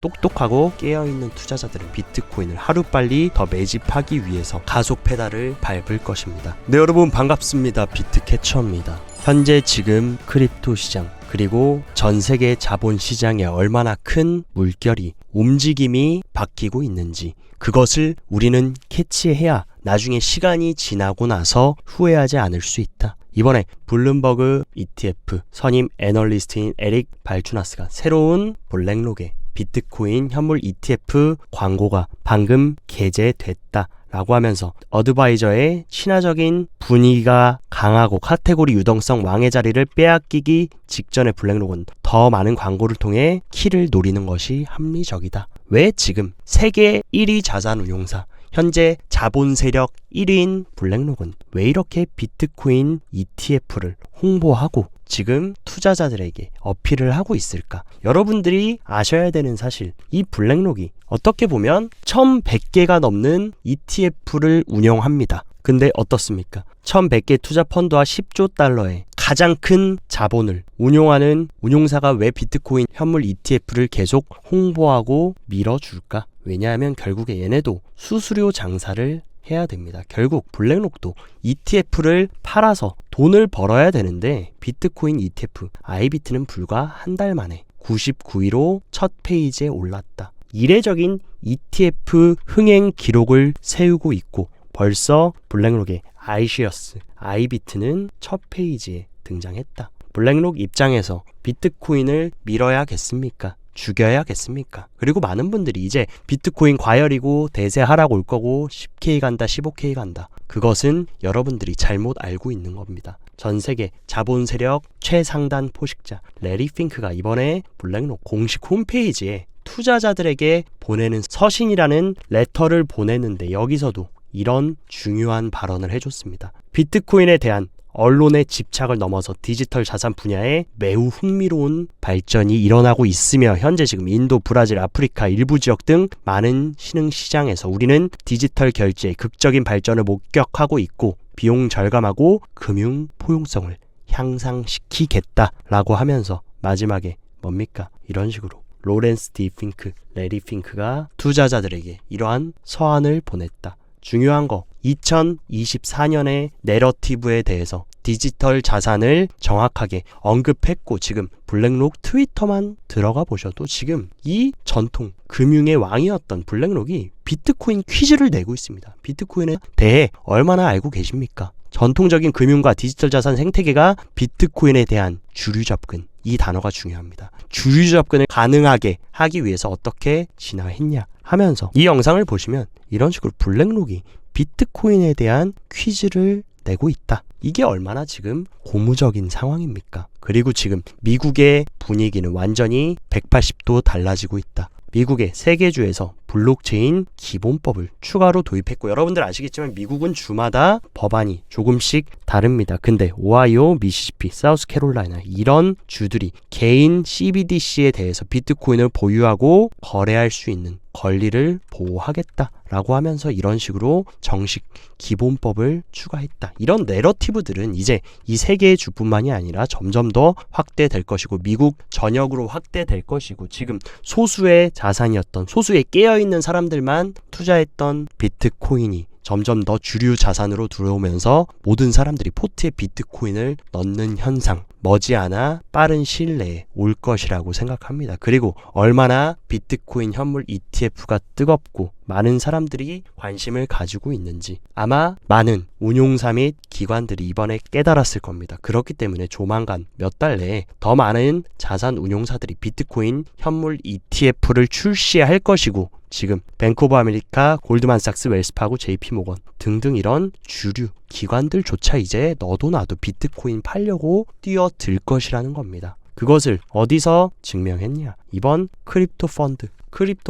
똑똑하고 깨어있는 투자자들은 비트코인을 하루빨리 더 매집하기 위해서 가속 페달을 밟을 것입니다. 네, 여러분 반갑습니다. 비트캐쳐입니다. 현재 지금 크립토 시장 그리고 전 세계 자본 시장에 얼마나 큰 물결이 움직임이 바뀌고 있는지 그것을 우리는 캐치해야 나중에 시간이 지나고 나서 후회하지 않을 수 있다. 이번에 블룸버그 ETF 선임 애널리스트인 에릭 발추나스가 새로운 블랙록의 비트코인 현물 ETF 광고가 방금 게재됐다 라고 하면서 어드바이저의 친화적인 분위기가 강하고 카테고리 유동성 왕의 자리를 빼앗기기 직전의 블랙록은 더 많은 광고를 통해 키를 노리는 것이 합리적이다. 왜 지금 세계 1위 자산 운용사 현재 자본 세력 1위인 블랙록은 왜 이렇게 비트코인 ETF를 홍보하고 지금 투자자들에게 어필을 하고 있을까? 여러분들이 아셔야 되는 사실, 이 블랙록이 어떻게 보면 1100개가 넘는 ETF를 운영합니다. 근데 어떻습니까? 1100개 투자 펀드와 10조 달러의 가장 큰 자본을 운용하는 운용사가 왜 비트코인 현물 ETF를 계속 홍보하고 밀어줄까? 왜냐하면 결국에 얘네도 수수료 장사를 해야 됩니다. 결국 블랙록도 ETF를 팔아서 돈을 벌어야 되는데 비트코인 ETF 아이비트는 불과 한 달 만에 99위로 첫 페이지에 올랐다. 이례적인 ETF 흥행 기록을 세우고 있고 벌써 블랙록의 아이시어스 아이비트는 첫 페이지에 등장했다. 블랙록 입장에서 비트코인을 밀어야겠습니까? 죽여야겠습니까? 그리고 많은 분들이 이제 비트코인 과열이고 대세 하락 올 거고 10K 간다 15K 간다. 그것은 여러분들이 잘못 알고 있는 겁니다. 전 세계 자본 세력 최상단 포식자 레리 핑크가 이번에 블랙록 공식 홈페이지에 투자자들에게 보내는 서신이라는 레터를 보냈는데 여기서도 이런 중요한 발언을 해줬습니다. 비트코인에 대한 언론의 집착을 넘어서 디지털 자산 분야에 매우 흥미로운 발전이 일어나고 있으며 현재 지금 인도, 브라질, 아프리카 일부 지역 등 많은 신흥 시장에서 우리는 디지털 결제의 극적인 발전을 목격하고 있고 비용 절감하고 금융 포용성을 향상시키겠다라고 하면서 마지막에 뭡니까? 이런 식으로 로렌스 디 핑크, 레리 핑크가 투자자들에게 이러한 서한을 보냈다. 중요한 거 2024년의 내러티브에 대해서 디지털 자산을 정확하게 언급했고 지금 블랙록 트위터만 들어가 보셔도 지금 이 전통 금융의 왕이었던 블랙록이 비트코인 퀴즈를 내고 있습니다. 비트코인에 대해 얼마나 알고 계십니까? 전통적인 금융과 디지털 자산 생태계가 비트코인에 대한 주류 접근, 이 단어가 중요합니다. 주류 접근을 가능하게 하기 위해서 어떻게 진화했냐 하면서 이 영상을 보시면 이런 식으로 블랙록이 비트코인에 대한 퀴즈를 내고 있다. 이게 얼마나 지금 고무적인 상황입니까? 그리고 지금 미국의 분위기는 완전히 180도 달라지고 있다. 미국의 세계주에서 블록체인 기본법을 추가로 도입했고 여러분들 아시겠지만 미국은 주마다 법안이 조금씩 다릅니다. 근데 오하이오, 미시시피, 사우스캐롤라이나 이런 주들이 개인 CBDC에 대해서 비트코인을 보유하고 거래할 수 있는 권리를 보호하겠다라고 하면서 이런 식으로 정식 기본법을 추가했다. 이런 내러티브들은 이제 이 세계의 주뿐만이 아니라 점점 더 확대될 것이고 미국 전역으로 확대될 것이고 지금 소수의 자산이었던 소수의 깨어있는 사람들만 투자했던 비트코인이 점점 더 주류 자산으로 들어오면서 모든 사람들이 포트에 비트코인을 넣는 현상 머지않아 빠른 시일 내에 올 것이라고 생각합니다. 그리고 얼마나 비트코인 현물 ETF가 뜨겁고 많은 사람들이 관심을 가지고 있는지 아마 많은 운용사 및 기관들이 이번에 깨달았을 겁니다. 그렇기 때문에 조만간 몇 달 내에 더 많은 자산 운용사들이 비트코인 현물 ETF를 출시할 것이고 지금 뱅크 오브 아메리카, 골드만삭스, 웰스파고, JP모건 등등 이런 주류 기관들조차 이제 너도 나도 비트코인 팔려고 뛰어들 것이라는 겁니다. 그것을 어디서 증명했냐? 이번 크립토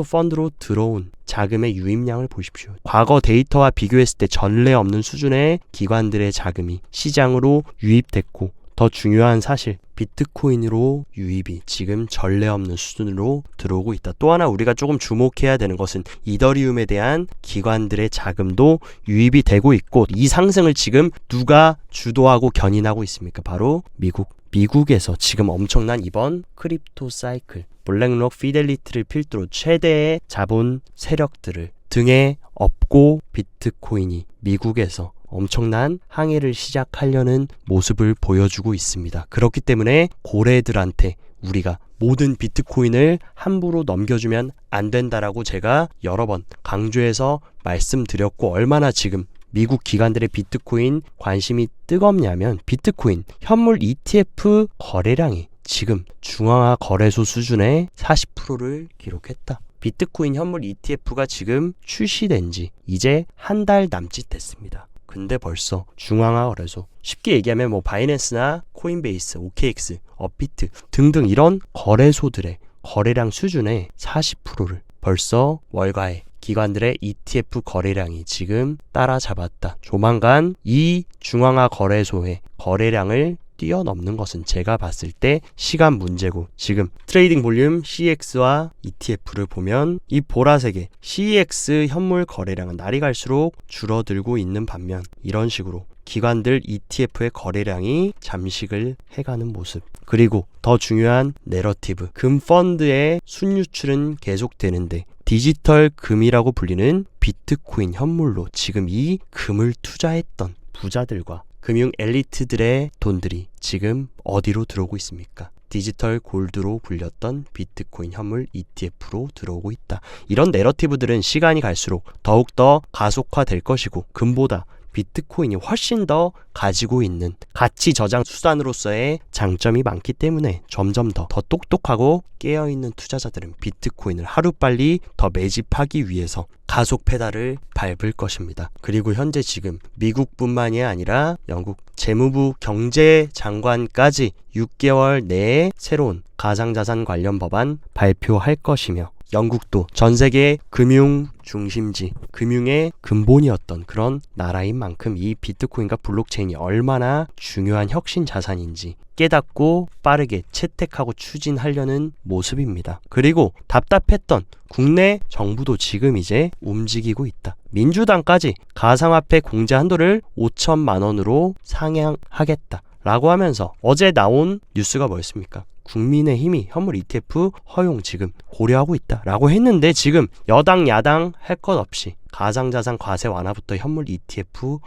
펀드로 들어온 자금의 유입량을 보십시오. 과거 데이터와 비교했을 때 전례 없는 수준의 기관들의 자금이 시장으로 유입됐고 더 중요한 사실, 비트코인으로 유입이 지금 전례 없는 수준으로 들어오고 있다. 또 하나 우리가 조금 주목해야 되는 것은 이더리움에 대한 기관들의 자금도 유입이 되고 있고 이 상승을 지금 누가 주도하고 견인하고 있습니까? 바로 미국 미국에서 지금 엄청난 이번 크립토 사이클, 블랙록 피델리티를 필두로 최대의 자본 세력들을 등에 업고 비트코인이 미국에서 엄청난 항해를 시작하려는 모습을 보여주고 있습니다. 그렇기 때문에 고래들한테 우리가 모든 비트코인을 함부로 넘겨주면 안 된다라고 제가 여러 번 강조해서 말씀드렸고, 얼마나 지금 미국 기관들의 비트코인 관심이 뜨겁냐면 비트코인 현물 ETF 거래량이 지금 중앙화 거래소 수준의 40%를 기록했다. 비트코인 현물 ETF가 지금 출시된 지 이제 한 달 남짓 됐습니다. 근데 벌써 중앙화 거래소, 쉽게 얘기하면 뭐 바이낸스나 코인베이스, OKX, 업비트 등등 이런 거래소들의 거래량 수준의 40%를 벌써 월가의 기관들의 ETF 거래량이 지금 따라잡았다. 조만간 이 중앙화 거래소의 거래량을 뛰어넘는 것은 제가 봤을 때 시간 문제고, 지금 트레이딩 볼륨 CEX와 ETF를 보면 이 보라색의 CEX 현물 거래량은 날이 갈수록 줄어들고 있는 반면 이런 식으로 기관들 ETF의 거래량이 잠식을 해가는 모습, 그리고 더 중요한 내러티브, 금펀드의 순유출은 계속되는데 디지털 금이라고 불리는 비트코인 현물로 지금 이 금을 투자했던 부자들과 금융 엘리트들의 돈들이 지금 어디로 들어오고 있습니까? 디지털 골드로 불렸던 비트코인 현물 ETF로 들어오고 있다. 이런 내러티브들은 시간이 갈수록 더욱더 가속화될 것이고, 금보다 비트코인이 훨씬 더 가지고 있는 가치 저장 수단으로서의 장점이 많기 때문에 점점 더 똑똑하고 깨어있는 투자자들은 비트코인을 하루빨리 더 매집하기 위해서 가속 페달을 밟을 것입니다. 그리고 현재 지금 미국뿐만이 아니라 영국 재무부 경제장관까지 6개월 내에 새로운 가상자산 관련 법안 발표할 것이며, 영국도 전 세계 금융 중심지, 금융의 근본이었던 그런 나라인 만큼 이 비트코인과 블록체인이 얼마나 중요한 혁신 자산인지 깨닫고 빠르게 채택하고 추진하려는 모습입니다. 그리고 답답했던 국내 정부도 지금 이제 움직이고 있다. 민주당까지 가상화폐 공제 한도를 5천만 원으로 상향하겠다 라고 하면서 어제 나온 뉴스가 뭐였습니까? 국민의힘이 현물 ETF 허용 지금 고려하고 있다 라고 했는데, 지금 여당 야당 할 것 없이 가상자산 과세 완화부터 현물 ETF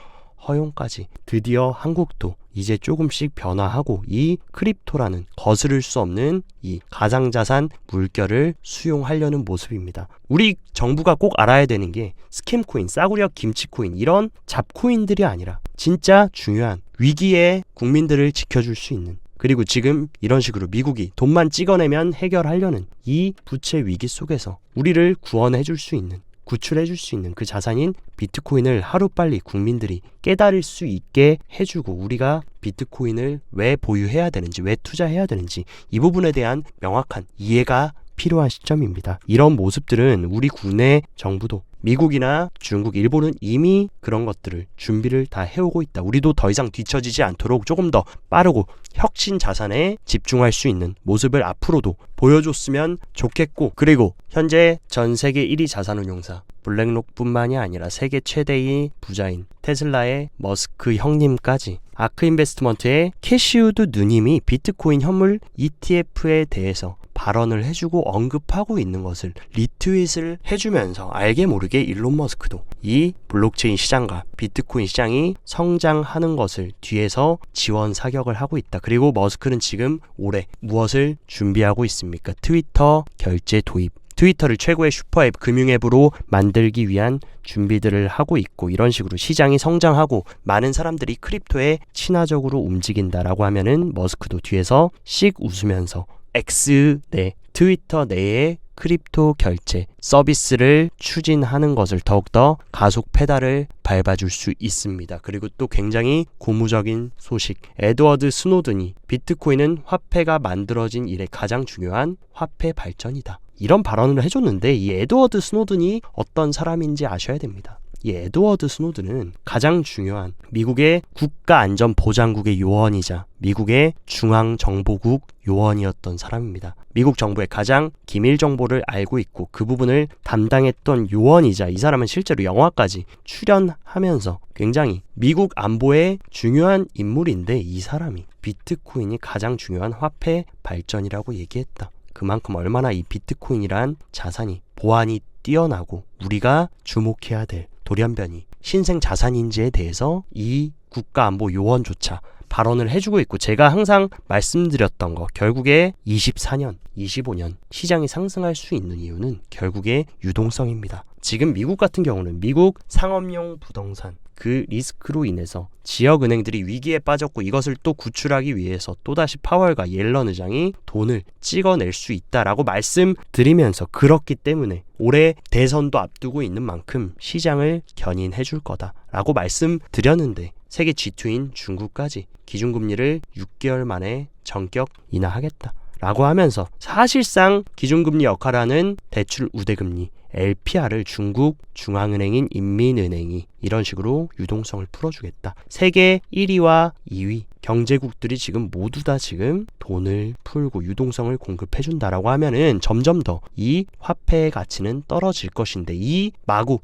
허용까지 드디어 한국도 이제 조금씩 변화하고 이 크립토라는 거스를 수 없는 이 가상자산 물결을 수용하려는 모습입니다. 우리 정부가 꼭 알아야 되는 게 스캠코인, 싸구려 김치코인 이런 잡코인들이 아니라 진짜 중요한 위기에 국민들을 지켜줄 수 있는, 그리고 지금 이런 식으로 미국이 돈만 찍어내면 해결하려는 이 부채 위기 속에서 우리를 구원해 줄 수 있는, 구출해 줄 수 있는 그 자산인 비트코인을 하루빨리 국민들이 깨달을 수 있게 해주고, 우리가 비트코인을 왜 보유해야 되는지, 왜 투자해야 되는지 이 부분에 대한 명확한 이해가 필요한 시점입니다. 이런 모습들은 우리 국내 정부도 미국이나 중국, 일본은 이미 그런 것들을 준비를 다 해오고 있다. 우리도 더 이상 뒤처지지 않도록 조금 더 빠르고 혁신 자산에 집중할 수 있는 모습을 앞으로도 보여줬으면 좋겠고, 그리고 현재 전 세계 1위 자산운용사 블랙록뿐만이 아니라 세계 최대의 부자인 테슬라의 머스크 형님까지 아크인베스트먼트의 캐시우드 누님이 비트코인 현물 ETF에 대해서 발언을 해주고 언급하고 있는 것을 리트윗을 해주면서 알게 모르게 일론 머스크도 이 블록체인 시장과 비트코인 시장이 성장하는 것을 뒤에서 지원 사격을 하고 있다. 그리고 머스크는 지금 올해 무엇을 준비하고 있습니까? 트위터 결제 도입, 트위터를 최고의 슈퍼앱, 금융앱으로 만들기 위한 준비들을 하고 있고, 이런 식으로 시장이 성장하고 많은 사람들이 크립토에 친화적으로 움직인다라고 하면은 머스크도 뒤에서 씩 웃으면서 X 내 트위터 내에 크립토 결제 서비스를 추진하는 것을 더욱더 가속 페달을 밟아줄 수 있습니다. 그리고 또 굉장히 고무적인 소식, 에드워드 스노든이 비트코인은 화폐가 만들어진 이래 가장 중요한 화폐 발전이다, 이런 발언을 해줬는데, 이 에드워드 스노든이 어떤 사람인지 아셔야 됩니다. 이 에드워드 스노든은 가장 중요한 미국의 국가안전보장국의 요원이자 미국의 중앙정보국 요원이었던 사람입니다. 미국 정부의 가장 기밀 정보를 알고 있고 그 부분을 담당했던 요원이자 이 사람은 실제로 영화까지 출연하면서 굉장히 미국 안보의 중요한 인물인데 이 사람이 비트코인이 가장 중요한 화폐 발전이라고 얘기했다. 그만큼 얼마나 이 비트코인이란 자산이 보안이 뛰어나고 우리가 주목해야 될 돌연변이 신생 자산인지에 대해서 이 국가안보 요원조차 발언을 해주고 있고 제가 항상 말씀드렸던 거 결국에 24년, 25년 시장이 상승할 수 있는 이유는 결국에 유동성입니다. 지금 미국 같은 경우는 미국 상업용 부동산 그 리스크로 인해서 지역은행들이 위기에 빠졌고 이것을 또 구출하기 위해서 또다시 파월과 옐런 의장이 돈을 찍어낼 수 있다라고 말씀드리면서 그렇기 때문에 올해 대선도 앞두고 있는 만큼 시장을 견인해 줄 거다라고 말씀드렸는데 세계 G2인 중국까지 기준금리를 6개월 만에 전격 인하하겠다라고 하면서 사실상 기준금리 역할하는 대출 우대금리 LPR을 중국 중앙은행인 인민은행이 이런 식으로 유동성을 풀어주겠다. 세계 1위와 2위 경제국들이 지금 모두 다 지금 돈을 풀고 유동성을 공급해준다라고 하면은 점점 더 이 화폐의 가치는 떨어질 것인데 이 마구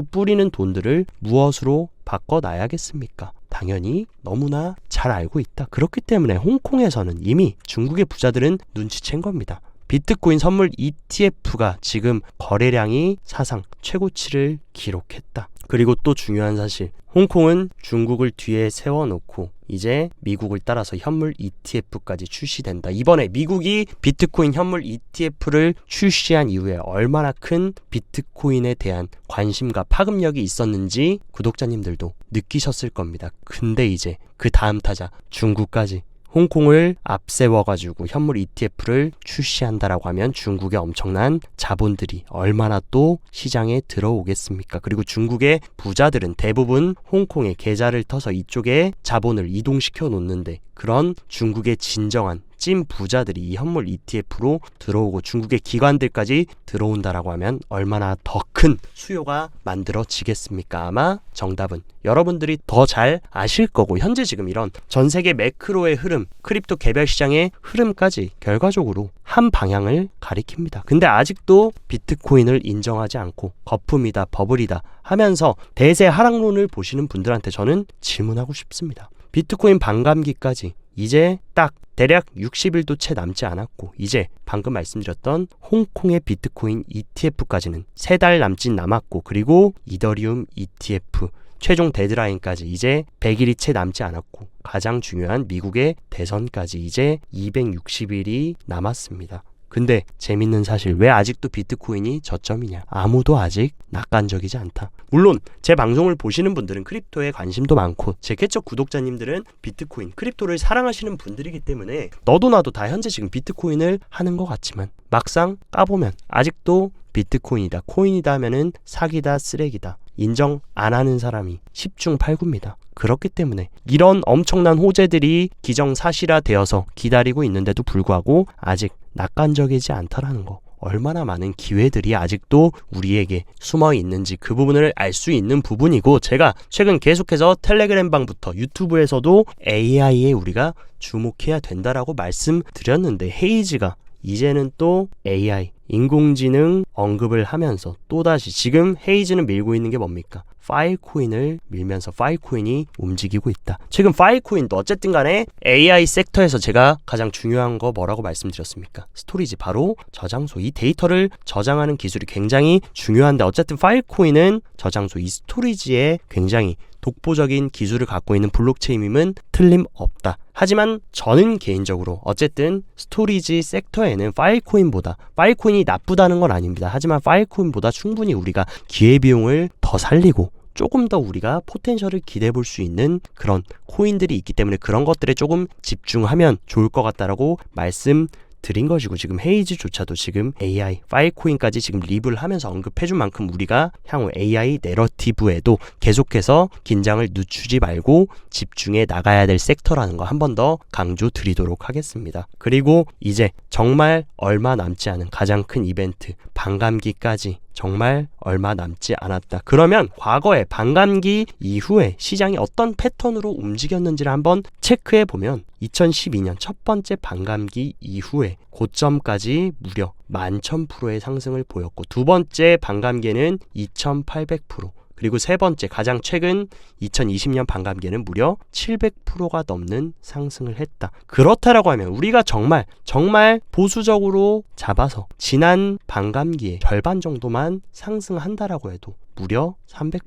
뿌리는 돈들을 무엇으로 바꿔놔야겠습니까? 당연히 너무나 잘 알고 있다. 그렇기 때문에 홍콩에서는 이미 중국의 부자들은 눈치챈 겁니다. 비트코인 선물 ETF가 지금 거래량이 사상 최고치를 기록했다. 그리고 또 중요한 사실, 홍콩은 중국을 뒤에 세워놓고 이제 미국을 따라서 현물 ETF까지 출시된다. 이번에 미국이 비트코인 현물 ETF를 출시한 이후에 얼마나 큰 비트코인에 대한 관심과 파급력이 있었는지 구독자님들도 느끼셨을 겁니다. 근데 이제 그 다음 타자 중국까지 홍콩을 앞세워가지고 현물 ETF를 출시한다라고 하면 중국의 엄청난 자본들이 얼마나 또 시장에 들어오겠습니까? 그리고 중국의 부자들은 대부분 홍콩에 계좌를 터서 이쪽에 자본을 이동시켜 놓는데 그런 중국의 진정한 찐 부자들이 이 현물 ETF로 들어오고 중국의 기관들까지 들어온다라고 하면 얼마나 더 큰 수요가 만들어지겠습니까? 아마 정답은 여러분들이 더 잘 아실 거고 현재 지금 이런 전 세계 매크로의 흐름, 크립토 개별 시장의 흐름까지 결과적으로 한 방향을 가리킵니다. 근데 아직도 비트코인을 인정하지 않고 거품이다, 버블이다 하면서 대세 하락론을 보시는 분들한테 저는 질문하고 싶습니다. 비트코인 반감기까지 이제 딱 대략 60일도 채 남지 않았고 이제 방금 말씀드렸던 홍콩의 비트코인 ETF까지는 3달 남짓 남았고 그리고 이더리움 ETF 최종 데드라인까지 이제 100일이 채 남지 않았고 가장 중요한 미국의 대선까지 이제 260일이 남았습니다. 근데 재밌는 사실 왜 아직도 비트코인이 저점이냐? 아무도 아직 낙관적이지 않다. 물론 제 방송을 보시는 분들은 크립토에 관심도 많고 제 개척 구독자님들은 비트코인, 크립토를 사랑하시는 분들이기 때문에 너도 나도 다 현재 지금 비트코인을 하는 것 같지만 막상 까보면 아직도 비트코인이다, 코인이다 하면은 사기다, 쓰레기다 인정 안 하는 사람이 10중 8구입니다. 그렇기 때문에 이런 엄청난 호재들이 기정사실화되어서 기다리고 있는데도 불구하고 아직 낙관적이지 않다라는 거, 얼마나 많은 기회들이 아직도 우리에게 숨어 있는지 그 부분을 알 수 있는 부분이고 제가 최근 계속해서 텔레그램 방부터 유튜브에서도 AI에 우리가 주목해야 된다라고 말씀드렸는데 헤이즈가 이제는 또 AI, 인공지능 언급을 하면서 또다시 지금 헤이즈는 밀고 있는 게 뭡니까? 파일코인을 밀면서 파일코인이 움직이고 있다. 최근 파일코인도 어쨌든 간에 AI 섹터에서 제가 가장 중요한 거 뭐라고 말씀드렸습니까? 스토리지, 바로 저장소. 이 데이터를 저장하는 기술이 굉장히 중요한데 어쨌든 파일코인은 저장소, 이 스토리지에 굉장히 독보적인 기술을 갖고 있는 블록체인임은 틀림없다. 하지만 저는 개인적으로 어쨌든 스토리지 섹터에는 파일코인이 나쁘다는 건 아닙니다. 하지만 파일코인보다 충분히 우리가 기회비용을 더 살리고 조금 더 우리가 포텐셜을 기대해 볼 수 있는 그런 코인들이 있기 때문에 그런 것들에 조금 집중하면 좋을 것 같다라고 말씀드린 것이고 지금 헤이즈조차도 지금 AI, 파일코인까지 지금 리뷰를 하면서 언급해준 만큼 우리가 향후 AI 내러티브에도 계속해서 긴장을 늦추지 말고 집중해 나가야 될 섹터라는 거 한 번 더 강조 드리도록 하겠습니다. 그리고 이제 정말 얼마 남지 않은 가장 큰 이벤트 반감기까지 정말 얼마 남지 않았다. 그러면 과거에 반감기 이후에 시장이 어떤 패턴으로 움직였는지를 한번 체크해 보면 2012년 첫 번째 반감기 이후에 고점까지 무려 11,000%의 상승을 보였고, 두 번째 반감기에는 2,800%, 그리고 세 번째 가장 최근 2020년 반감기에는 무려 700%가 넘는 상승을 했다. 그렇다라고 하면 우리가 정말 보수적으로 잡아서 지난 반감기의 절반 정도만 상승한다라고 해도 무려 300%.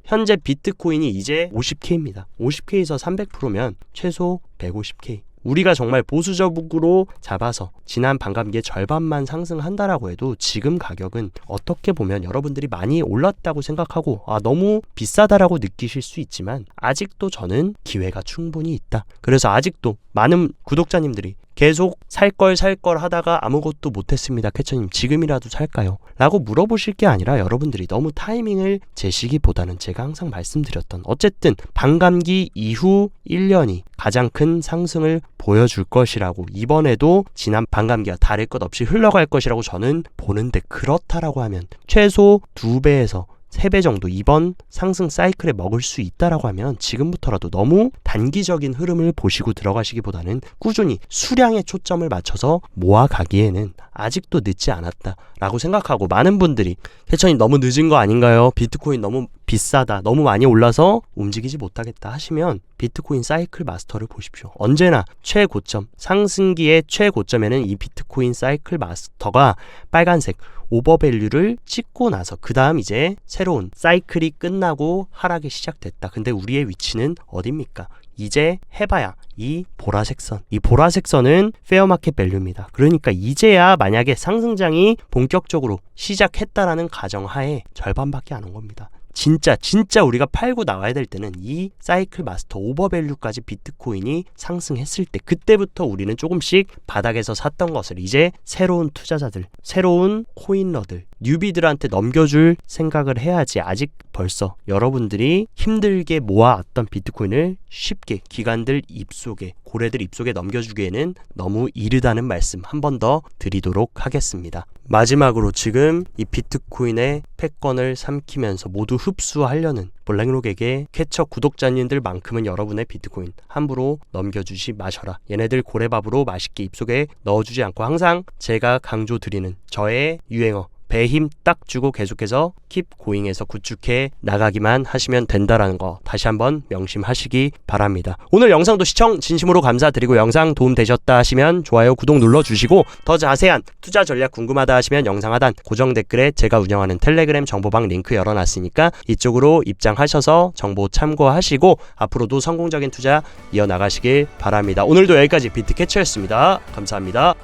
현재 비트코인이 이제 50K입니다. 50K에서 300%면 최소 150K. 우리가 정말 보수적으로 잡아서 지난 반감기의 절반만 상승한다라고 해도 지금 가격은 어떻게 보면 여러분들이 많이 올랐다고 생각하고 너무 비싸다라고 느끼실 수 있지만 아직도 저는 기회가 충분히 있다. 그래서 아직도 많은 구독자님들이 계속 살 걸 하다가 아무것도 못했습니다. 캐쳐님 지금이라도 살까요? 라고 물어보실 게 아니라 여러분들이 너무 타이밍을 재시기보다는 제가 항상 말씀드렸던 어쨌든 반감기 이후 1년이 가장 큰 상승을 보여줄 것이라고, 이번에도 지난 반감기와 다를 것 없이 흘러갈 것이라고 저는 보는데, 그렇다라고 하면 최소 2배에서 3배 정도 이번 상승 사이클에 먹을 수 있다라고 하면 지금부터라도 너무 단기적인 흐름을 보시고 들어가시기보다는 꾸준히 수량에 초점을 맞춰서 모아가기에는 아직도 늦지 않았다라고 생각하고, 많은 분들이 캐쳐님 너무 늦은 거 아닌가요? 비트코인 너무 비싸다, 너무 많이 올라서 움직이지 못하겠다 하시면 비트코인 사이클 마스터를 보십시오. 언제나 최고점, 상승기의 최고점에는 이 비트코인 사이클 마스터가 빨간색 오버밸류를 찍고 나서 그 다음 이제 새로운 사이클이 끝나고 하락이 시작됐다. 근데 우리의 위치는 어딥니까? 이제 해봐야 이 보라색 선, 이 보라색 선은 페어마켓 밸류입니다. 그러니까 이제야 만약에 상승장이 본격적으로 시작했다라는 가정하에 절반밖에 안 온 겁니다. 진짜 우리가 팔고 나와야 될 때는 이 사이클 마스터 오버밸류까지 비트코인이 상승했을 때, 그때부터 우리는 조금씩 바닥에서 샀던 것을 이제 새로운 투자자들, 새로운 코인러들, 뉴비들한테 넘겨줄 생각을 해야지. 아직 벌써 여러분들이 힘들게 모아왔던 비트코인을 쉽게 기관들 입속에, 고래들 입속에 넘겨주기에는 너무 이르다는 말씀 한 번 더 드리도록 하겠습니다. 마지막으로 지금 이 비트코인의 패권을 삼키면서 모두 흡수하려는 블랙록에게 캐쳐 구독자님들만큼은 여러분의 비트코인 함부로 넘겨주지 마셔라. 얘네들 고래밥으로 맛있게 입속에 넣어주지 않고 항상 제가 강조드리는 저의 유행어 배 힘 딱 주고 계속해서 킵 고잉에서 구축해 나가기만 하시면 된다라는 거 다시 한번 명심하시기 바랍니다. 오늘 영상도 시청 진심으로 감사드리고, 영상 도움되셨다 하시면 좋아요, 구독 눌러주시고, 더 자세한 투자 전략 궁금하다 하시면 영상 하단 고정 댓글에 제가 운영하는 텔레그램 정보방 링크 열어놨으니까 이쪽으로 입장하셔서 정보 참고하시고 앞으로도 성공적인 투자 이어나가시길 바랍니다. 오늘도 여기까지 비트캐쳐였습니다. 감사합니다.